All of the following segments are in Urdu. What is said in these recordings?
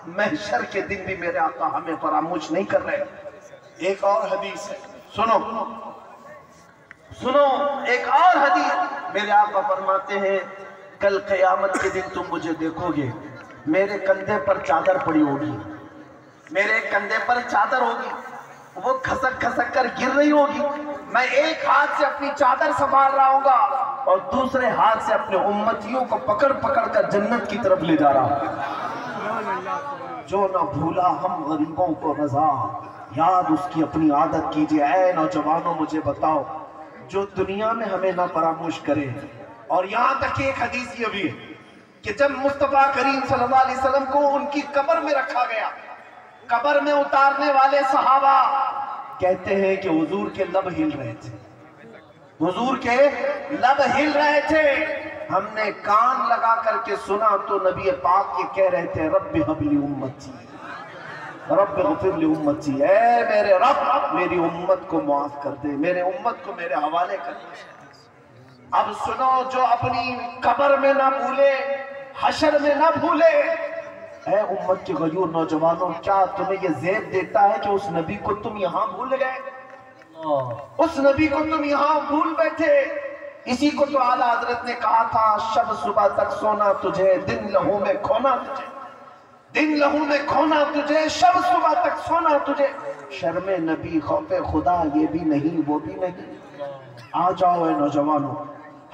محشر کے دن بھی میرے آقا ہمیں فراموش نہیں کر رہے۔ ایک اور حدیث ہے، سنو سنو، ایک اور حدیث میرے آقا فرماتے ہیں کل قیامت کے دن تم مجھے دیکھو گے، میرے کندھے پر چادر پڑی ہوگی، میرے کندھے پر چادر ہوگی، وہ کھسک کھسک کر گر رہی ہوگی، میں ایک ہاتھ سے اپنی چادر سنبھال رہا ہوں گا اور دوسرے ہاتھ سے اپنے امتیوں کو پکڑ پکڑ کر جنت کی طرف لے جا رہا ہوں۔ جو نہ بھولا ہم غریبوں کو رضا، یاد اس کی اپنی عادت کیجئے۔ اے نوجوانوں مجھے بتاؤ، جو دنیا میں ہمیں نہ فراموش کرے، اور یہاں تک کہ ایک حدیث یہ بھی ہے کہ جب مصطفیٰ کریم صلی اللہ علیہ وسلم کو ان کی قبر میں رکھا گیا، قبر میں اتارنے والے صحابہ کہتے ہیں کہ حضور کے لب ہل رہے تھے، حضور کے لب ہل رہے تھے، ہم نے کان لگا کر کے سنا تو نبی پاک یہ کہہ رہے تھے رب ہب لی امتی، رب غفر لی امتی، اے میرے رب میری امت کو معاف کر دے، میرے امت کو میرے حوالے کر دے۔ اب سنو، جو اپنی قبر میں نہ بھولے، حشر میں نہ بھولے، اے امت کے غیور نوجوانوں، کیا تمہیں یہ زیب دیتا ہے کہ اس نبی کو تم یہاں بھول گئے؟ اس نبی کو تم یہاں بھول بیٹھے۔ اسی کو تو اعلیٰ حضرت نے کہا تھا، شب صبح تک سونا تجھے، دن لہو میں کھونا تجھے، دن لہو میں کھونا تجھے، شب صبح تک سونا تجھے۔ شرم نبی خوف خدا یہ بھی نہیں وہ بھی نہیں۔ آ جاؤ اے نوجوانوں،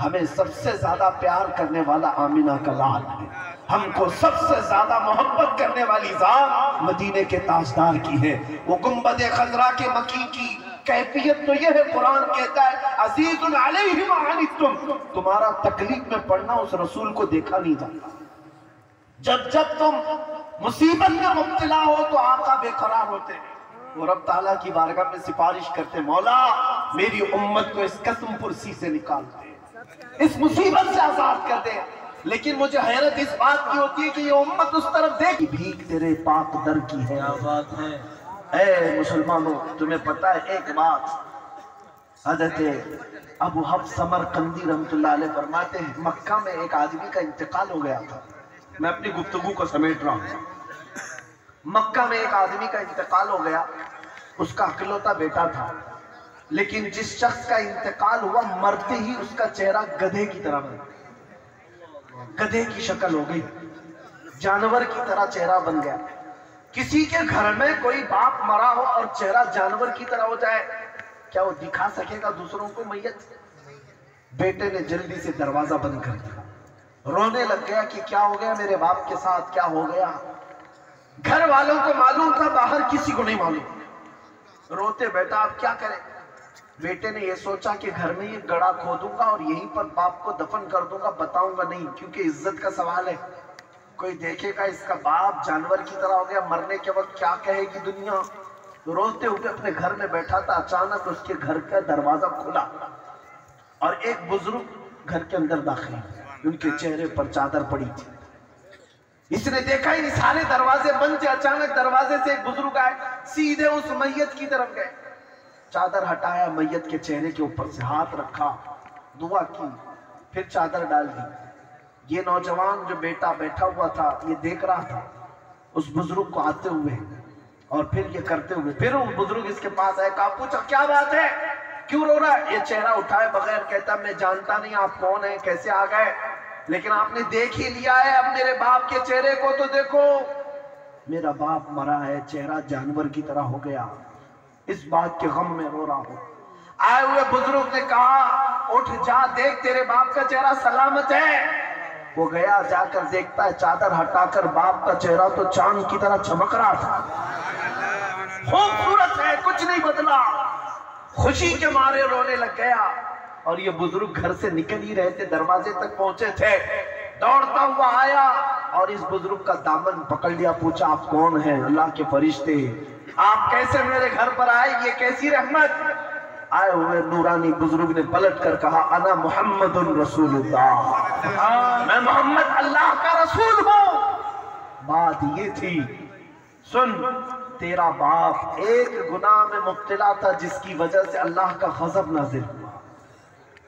ہمیں سب سے زیادہ پیار کرنے والا آمینہ کا لال ہے، ہم کو سب سے زیادہ محبت کرنے والی ذات مدینے کے تاجدار کی ہے۔ وہ گنبد خضرا کے مکی کی کیفیت تو یہ ہے، قرآن کہتا ہے عزیز علیہ ما عنتم، تمہارا تکلیف میں پڑنا اس رسول کو دیکھا نہیں جاتا۔ جب جب تم مصیبت میں مبتلا ہو تو آقا بے قرار ہوتے ہیں، وہ رب تعالیٰ کی بارگاہ میں سفارش کرتے، مولا میری امت کو اس قسم پرسی سے نکال دے، اس مصیبت سے آزاد کر دے۔ لیکن مجھے حیرت اس بات کی ہوتی ہے کہ یہ امت اس طرف دیکھ، بھیک تیرے پاک در کی ہے۔ کیا بات ہے اے مسلمانوں، تمہیں پتہ ہے ایک بات، حضرت ابو حفص سمرقندی رحمۃ اللہ علیہ فرماتے ہیں مکہ میں ایک آدمی کا انتقال ہو گیا تھا۔ میں اپنی گفتگو کو سمیٹ رہا ہوں۔ مکہ میں ایک آدمی کا انتقال ہو گیا، اس کا اکلوتا بیٹا تھا، لیکن جس شخص کا انتقال ہوا مرتے ہی اس کا چہرہ گدھے کی طرح بن گیا، گدھے کی شکل ہو گئی، جانور کی طرح چہرہ بن گیا۔ کسی کے گھر میں کوئی باپ مرا ہو اور چہرہ جانور کی طرح ہو جائے، کیا وہ دکھا سکے گا دوسروں کو میت؟ بیٹے نے جلدی سے دروازہ بند کر دیا، رونے لگ گیا کہ کیا ہو گیا میرے باپ کے ساتھ، کیا ہو گیا؟ گھر والوں کو معلوم تھا، باہر کسی کو نہیں معلوم۔ روتے بیٹا اب کیا کریں؟ بیٹے نے یہ سوچا کہ گھر میں یہ گڑھا کھودوں گا اور یہیں پر باپ کو دفن کر دوں گا، بتاؤں گا نہیں، کیونکہ عزت کا سوال ہے، کوئی دیکھے گا اس کا باپ جانور کی طرح ہو گیا، مرنے کے وقت کیا کہے گی دنیا۔ روتے ہوئے اپنے گھر میں بیٹھا تھا، اچانک اس کے گھر کا دروازہ کھلا اور ایک بزرگ گھر کے اندر داخل ہوئے، ان کے چہرے پر چادر پڑی تھی۔ اس نے دیکھا ان سارے دروازے بند تھے، اچانک دروازے سے ایک بزرگ آئے، سیدھے اس میت کی طرف گئے، چادر ہٹایا، میت کے چہرے کے اوپر سے ہاتھ رکھا، دعا کی، پھر چادر ڈال دی۔ یہ نوجوان جو بیٹا بیٹھا ہوا تھا یہ دیکھ رہا تھا اس بزرگ کو آتے ہوئے اور پھر یہ کرتے ہوئے، پھر وہ بزرگ اس کے پاس آئے، کہا پوچھا کیا بات ہے، کیوں رو رہا ہے؟ یہ چہرہ اٹھائے بغیر کہتا میں جانتا نہیں آپ کون ہیں، کیسے آ گئے، لیکن آپ نے دیکھ ہی لیا ہے، اب میرے باپ کے چہرے کو تو دیکھو، میرا باپ مرا ہے، چہرہ جانور کی طرح ہو گیا، اس بات کے غم میں رو رہا ہوں۔ آئے ہوئے بزرگ نے کہا اٹھ جا، دیکھ تیرے باپ کا چہرہ سلامت ہے۔ وہ گیا، جا کر دیکھتا ہے چادر ہٹا کر باپ کا چہرہ تو چاند کی طرح چمک رہا تھا، خوبصورت ہے، کچھ نہیں بدلا۔ خوشی کے مارے رونے لگ گیا، اور یہ بزرگ گھر سے نکل ہی رہے تھے، دروازے تک پہنچے تھے، دوڑتا ہوا آیا اور اس بزرگ کا دامن پکڑ لیا، پوچھا آپ کون ہیں؟ اللہ کے فرشتے، آپ کیسے میرے گھر پر آئے، یہ کیسی رحمت؟ آئے ہوئے نورانی بزرگ نے پلٹ کر کہا انا محمد رسول اللہ، میں محمد اللہ کا رسول ہوں۔ بات یہ تھی، سن، تیرا باپ ایک گناہ میں مبتلا تھا جس کی وجہ سے اللہ کا غضب نازل ہوا،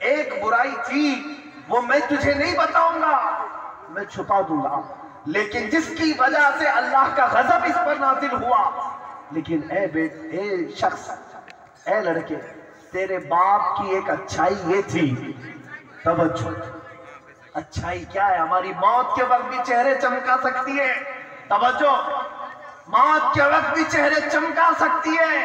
ایک برائی تھی وہ میں تجھے نہیں بتاؤں گا، میں چھپا دوں گا، لیکن جس کی وجہ سے اللہ کا غضب اس پر نازل ہوا. لیکن اے شخص، اے لڑکے، تیرے باپ کی ایک اچھائی یہ تھی. توجہ، اچھائی کیا ہے؟ ہماری موت کے وقت بھی چہرے چمکا سکتی ہے. توجہ، موت کے وقت بھی چہرے چمکا سکتی ہے.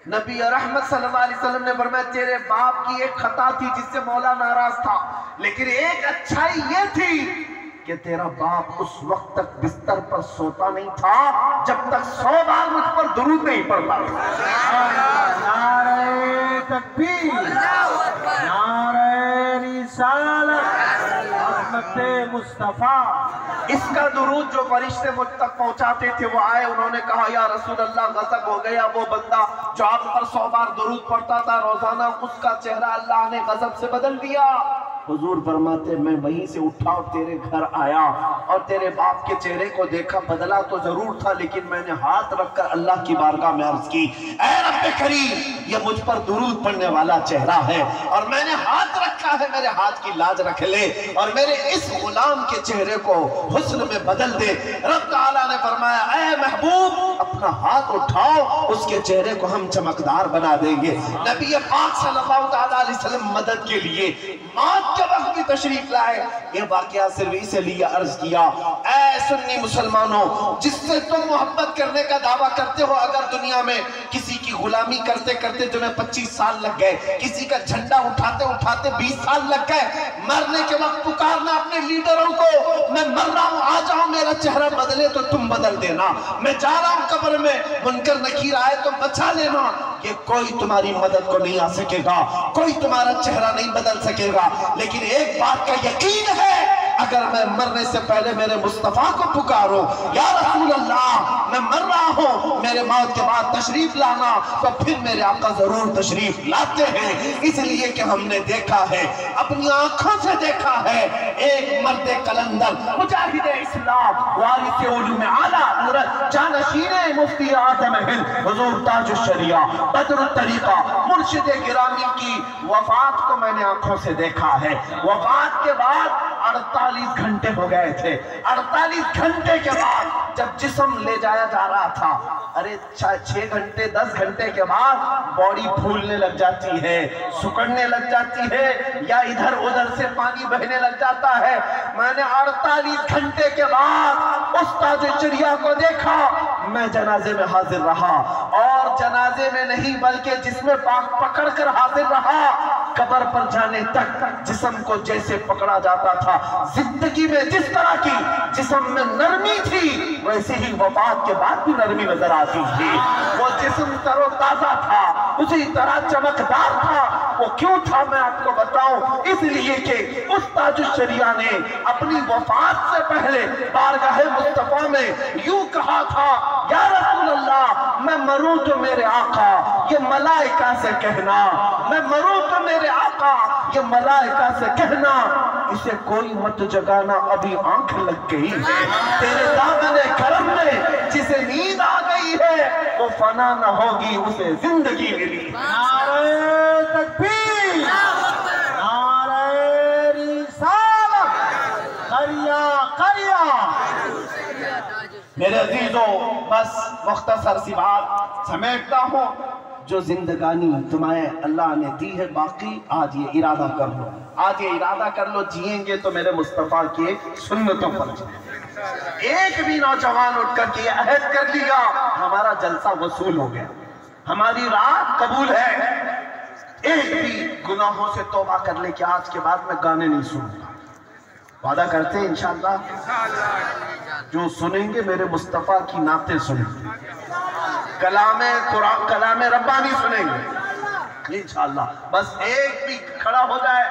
نبی رحمت صلی اللہ علیہ وسلم نے فرمایا تیرے باپ کی ایک خطا تھی جس سے مولا ناراض تھا، لیکن ایک اچھائی یہ تھی کہ تیرا باپ اس وقت تک بستر پر سوتا نہیں تھا جب تک 100 بار مجھ پر درود نہیں پڑتا. نعرہ تکبیر، نعرہ رسالت، عظمت مصطفیٰ. اس کا درود جو فرشتے مجھ تک پہنچاتے تھے وہ آئے، انہوں نے کہا یا رسول اللہ غضب ہو گیا وہ بندہ جو آپ پر 100 بار درود پڑھتا تھا روزانہ، اس کا چہرہ اللہ نے غضب سے بدل دیا. حضور فرماتے میں وہیں سے اٹھا اور تیرے گھر آیا اور تیرے باپ کے چہرے کو دیکھا. بدلا تو ضرور تھا لیکن میں نے ہاتھ رکھ کر اللہ کی بارگاہ میں عرض کی اے رب کریم یہ مجھ پر درود پڑھنے والا چہرہ ہے اور میں نے ہاتھ رکھا ہے، میرے ہاتھ کی لاج رکھ لے اور میرے اس غلام کے چہرے کو حسن میں بدل دے. رب تعالیٰ نے فرمایا اے محبوب اپنا ہاتھ اٹھاؤ، اس کے چہرے کو ہم چمکدار بنا دیں گے. نبی پاک صلی اللہ علیہ وسلم مدد کے لیے موت کے وقت بھی تشریف لائے. یہ واقعہ صرف اسے لیے عرض کیا اے سنی مسلمانوں جس سے تم محبت کرنے کا دعویٰ کرتے ہو، اگر دنیا میں کسی کی غلامی کرتے کرتے تمہیں 25 سال لگ گئے، کسی کا جھنڈا اٹھاتے اٹھاتے 20 سال لگ گئے، مرنے کے وقت پکارنا اپنے لیڈروں کو میں مر رہا ہوں آ جاؤ میرا چہرہ بدلے تو تم بدل دینا، میں جا رہا ہوں قبر میں منکر نکیر آئے تو بچا لینا. یہ کوئی تمہاری مدد کو نہیں آ سکے گا، کوئی تمہارا چہرہ نہیں بدل سکے گا. لیکن ایک بات کا یقین ہے اگر میں مرنے سے پہلے میرے مصطفیٰ کو پکاروں یا رسول اللہ میں مر رہا ہوں میرے موت کے بعد تشریف لانا، تو پھر میرے آقا ضرور تشریف لاتے ہیں. اس لیے کہ ہم نے دیکھا ہے، اپنی آنکھوں سے دیکھا ہے، ایک مرد قلندر مجاہد اسلام وارث علوم اعلیٰ حضرت جانشین مفتی اعظم ہند حضور تاج الشریعہ بدر الطریقہ مرشد گرامی کی وفات کو میں نے آنکھوں سے دیکھا ہے. وفات کے بعد 48 گھنٹے ہو گئے تھے. 48 گھنٹے کے بعد جب جسم لے جایا جا رہا تھا، ارے 6 گھنٹے 10 گھنٹے کے بعد باڈی پھولنے لگ جاتی ہے، سکڑنے لگ جاتی ہے یا ادھر ادھر سے پانی بہنے لگ جاتا ہے. میں نے 48 گھنٹے کے بعد اس تاج الشریعہ کو دیکھا. میں جنازے میں حاضر رہا اور جنازے میں نہیں بلکہ جسم پاک پکڑ کر حاضر رہا. قبر پر جانے تک جسم کو جیسے پکڑا جاتا تھا، زندگی میں جس طرح کی جسم میں نرمی تھی ویسے ہی وفات کے بعد بھی نرمی نظر آتی تھی. وہ جسم تر و تازہ تھا، اسی طرح چمکدار تھا. وہ کیوں تھا میں آپ کو بتاؤں، اس لیے کہ اس تاج الشریعہ نے اپنی وفات سے پہلے بارگاہ مصطفیٰ میں یوں کہا تھا یا رسول اللہ میں مروں تو میرے آقا یہ ملائکہ سے کہنا، میں مروں تو میرے آقا یہ ملائکہ سے کہنا اسے کوئی مت جگانا ابھی آنکھ لگ گئی ہے. تیرے دامن کرم میں جسے نیند آ گئی ہے وہ فنا نہ ہوگی اسے زندگی ملی. نعرہ تکبیر، نعرہ رسالت، قریہ قریہ. میرے عزیزوں بس مختصر سی بات سمیٹتا ہوں، جو زندگانی تمہیں اللہ نے دی ہے باقی آج یہ ارادہ کر لو، آج یہ ارادہ کر لو جئیں گے تو میرے مصطفیٰ کی سنتوں پر جائیں. ایک بھی نوجوان اٹھ کر کے عہد کر لیا ہمارا جلسہ وصول ہو گیا، ہماری رات قبول ہے. ایک بھی گناہوں سے توبہ کر لے کہ آج کے بعد میں گانے نہیں سنوں گا. وعدہ کرتے ہیں انشاءاللہ جو سنیں گے میرے مصطفیٰ کی نعتیں سنیں گے، کلام قرآن کلام ربانی سنیں گے انشاءاللہ. بس ایک بھی کھڑا ہو جائے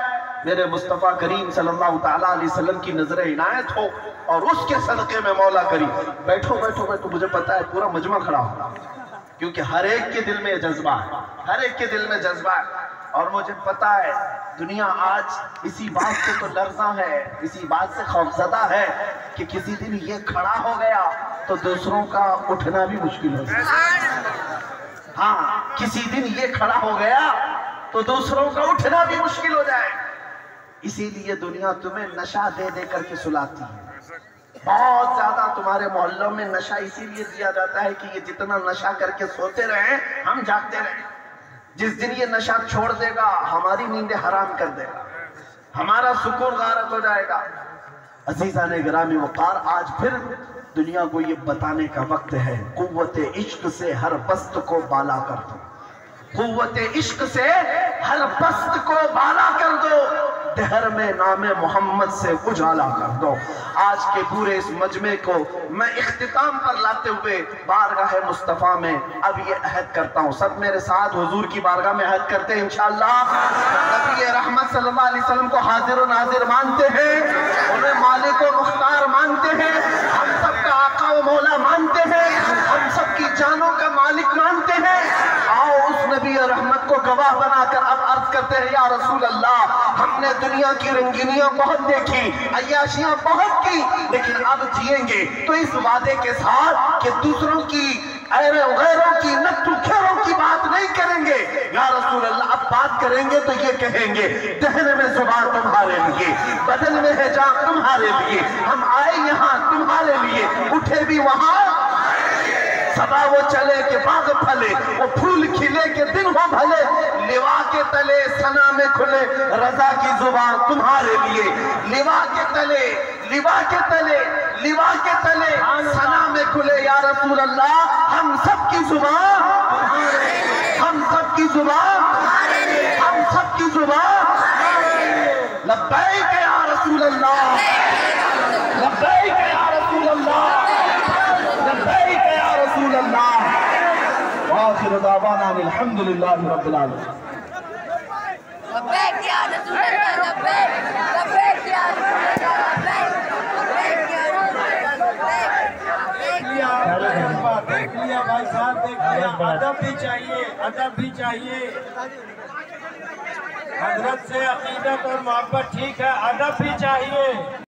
میرے مصطفیٰ کریم صلی اللہ تعالیٰ علیہ وسلم کی نظر عنایت ہو اور اس کے صدقے میں مولا کریم. بیٹھو بیٹھو بیٹھو، مجھے پتا ہے پورا مجمع کھڑا ہو کیونکہ ہر ایک کے دل میں یہ جذبہ ہے، ہر ایک کے دل میں جذبہ ہے. اور مجھے پتا ہے دنیا آج اسی بات سے تو لرزاں ہے، اسی بات سے خوفزدہ ہے کہ کسی دن یہ کھڑا ہو گیا تو دوسروں کا اٹھنا بھی مشکل ہو جائے. ہاں کسی دن یہ کھڑا ہو گیا تو دوسروں کا اٹھنا بھی مشکل ہو جائے. اسی لیے دنیا تمہیں نشہ دے دے کر کے سلاتی ہے. بہت زیادہ تمہارے محلوں میں نشہ اسی لیے دیا جاتا ہے کہ یہ جتنا نشہ کر کے سوتے رہیں ہم جاگتے رہیں. جس دن یہ نشہ چھوڑ دے گا ہماری نیندیں حرام کر دے گا, ہمارا سکون غارت ہو جائے گا. عزیزان گرامی وقار, آج پھر دنیا کو یہ بتانے کا وقت ہے, قوت عشق سے ہر پست کو بالا کر دو, قوت عشق سے ہر پست کو بالا کر دو, دہر میں نام محمد سے اجالا کر دو. آج کے پورے اس مجمع کو میں اختتام پر لاتے ہوئے بارگاہ مصطفیٰ میں اب یہ عہد کرتا ہوں, سب میرے ساتھ حضور کی بارگاہ میں عہد کرتے ہیں انشاءاللہ. نبی رحمت صلی اللہ علیہ وسلم کو حاضر و ناظر مانتے ہیں, انہیں مالک و مختار مانتے ہیں, ہم سب کا آقا و مولا مانتے ہیں, ہم سب کی جانوں کا مالک مانتے ہیں. آؤ اس نبی رحمت کو گواہ بنا کر اب عرض کرتے ہیں, یا رسول اللہ, ہم نے دنیا کی رنگینیاں بہت دیکھی, عیاشیاں بہت کی, لیکن اب جئیں گے تو اس وعدے کے ساتھ کہ دوسروں کی غیروں کی نقل کھیروں کی بات نہیں کریں گے. یا رسول اللہ, اب بات کریں گے تو یہ کہیں گے, دہن میں زبان تمہارے لیے, بدن میں ہے جان تمہارے لیے, ہم آئے یہاں تمہارے لیے, اٹھے بھی وہاں صبا وہ چلے کہ باغ پھلے, وہ پھول کھلے کہ دن ہو بھلے, لوا کے تلے سنا میں کھلے, رضا کی زبان تمہارے لیے. لوا کے تلے, لوا کے تلے, لوا کے تلے سنا میں کھلے. یا رسول اللہ, ہم سب کی زبان, ہم سب کی زبان, ہم سب کی زبان لبیک یا رسول اللہ, لبیک یا رسول اللہ, لبیک یا رسول اللہ. وآخر دعوانا الحمدللہ رب العالمین. لبیک یا رسول اللہ, لبیک, لبیک یا رسول اللہ, لبیک, لبیک یا رسول اللہ. دیکھ لیا بھائی صاحب, دیکھ لیا. ادب بھی چاہیے, ادب بھی چاہیے. حضرت سے عقیدت اور محبت ٹھیک ہے, ادب بھی چاہیے.